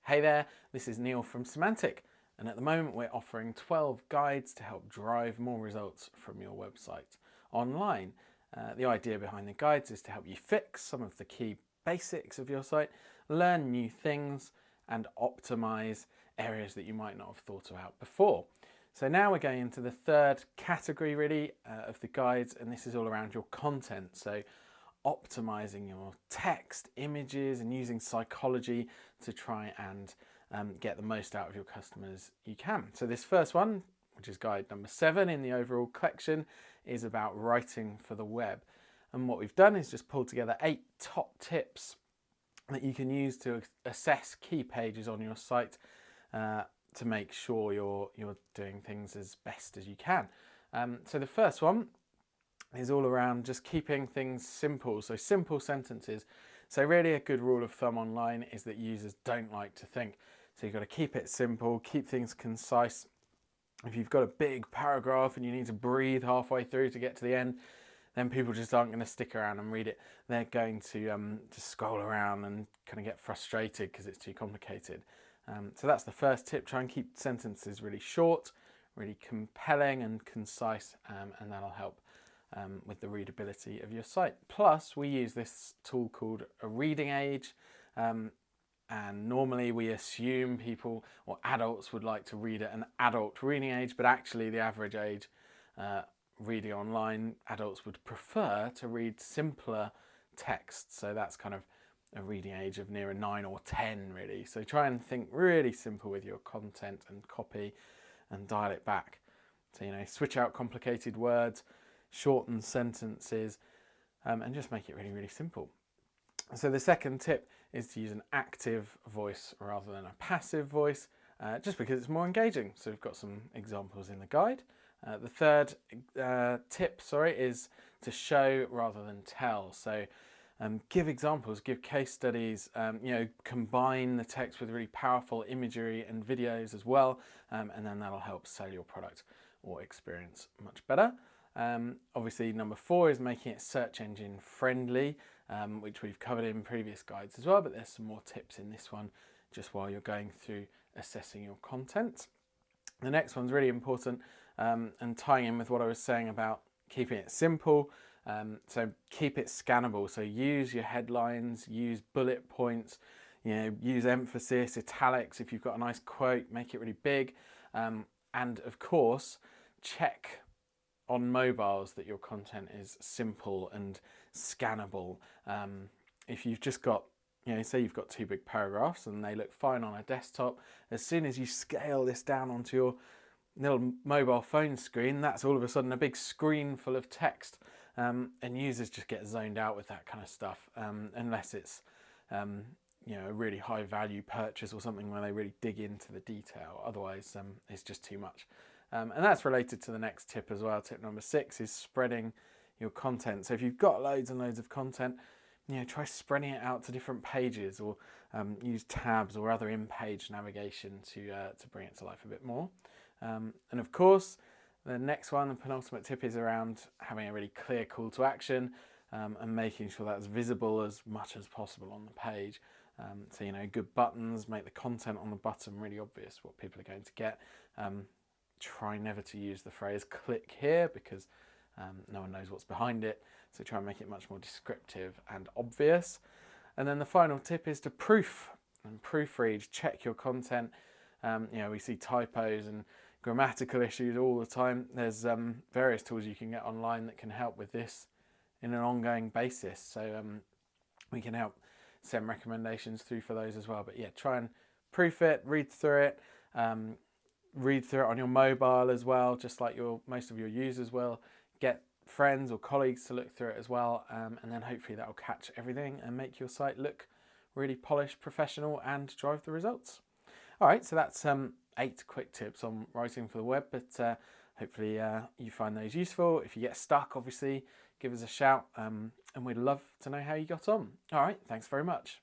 Hey there, this is Neil from Semantic, and at the moment we're offering 12 guides to help drive more results from your website online. The idea behind the guides is to help you fix some of the key basics of your site, learn new things, and optimize areas that you might not have thought about before. So now we're going into the third category really of the guides, and this is all around your content. So optimizing your text, images, and using psychology to try and get the most out of your customers you can. So this first one, which is guide number 7 in the overall collection, is about writing for the web. And what we've done is just pulled together 8 top tips that you can use to assess key pages on your site to make sure you're doing things as best as you can. So the first one is all around just keeping things simple, so simple sentences. So really a good rule of thumb online is that users don't like to think. So you've got to keep it simple, keep things concise. If you've got a big paragraph and you need to breathe halfway through to get to the end, then people just aren't going to stick around and read it. They're going to just scroll around and kind of get frustrated because it's too complicated. So that's the first tip. Try and keep sentences really short, really compelling and concise, and that'll help with the readability of your site. Plus, we use this tool called a reading age, and normally we assume people or adults would like to read at an adult reading age, but actually the average age reading online, adults would prefer to read simpler text. So that's kind of a reading age of nearer 9 or 10 really. So try and think really simple with your content and copy and dial it back. So, switch out complicated words, shorten sentences, and just make it really, really simple. So the second tip is to use an active voice rather than a passive voice, just because it's more engaging. So we've got some examples in the guide. The third tip, is to show rather than tell. So give examples, give case studies, combine the text with really powerful imagery and videos as well, and then that'll help sell your product or experience much better. Obviously number 4 is making it search engine friendly, which we've covered in previous guides as well, but there's some more tips in this one just while you're going through assessing your content. The next one's really important, and tying in with what I was saying about keeping it simple. So keep it scannable. So use your headlines, use bullet points, use emphasis, italics. If you've got a nice quote, make it really big. And of course, check on mobiles that your content is simple and scannable. If you've just got, say you've got 2 big paragraphs and they look fine on a desktop, as soon as you scale this down onto your little mobile phone screen, that's all of a sudden a big screen full of text, and users just get zoned out with that kind of stuff, unless it's a really high value purchase or something where they really dig into the detail. Otherwise, it's just too much. And that's related to the next tip as well. Tip number 6 is spreading your content. So if you've got loads and loads of content, try spreading it out to different pages, or use tabs or other in-page navigation to bring it to life a bit more. And of course, the next one, the penultimate tip, is around having a really clear call to action, and making sure that's visible as much as possible on the page. So good buttons, make the content on the button really obvious what people are going to get. Try never to use the phrase click here, because no one knows what's behind it. So try and make it much more descriptive and obvious. And then the final tip is to proofread, check your content. We see typos and grammatical issues all the time. There's various tools you can get online that can help with this in an ongoing basis. So we can help send recommendations through for those as well. But yeah, try and proof it, read through it. Read through it on your mobile as well, just like most of your users will. Get friends or colleagues to look through it as well, and then hopefully that will catch everything and make your site look really polished, professional, and drive the results. All right, so that's 8 quick tips on writing for the web, but hopefully you find those useful. If you get stuck, obviously, give us a shout, and we'd love to know how you got on. All right, thanks very much.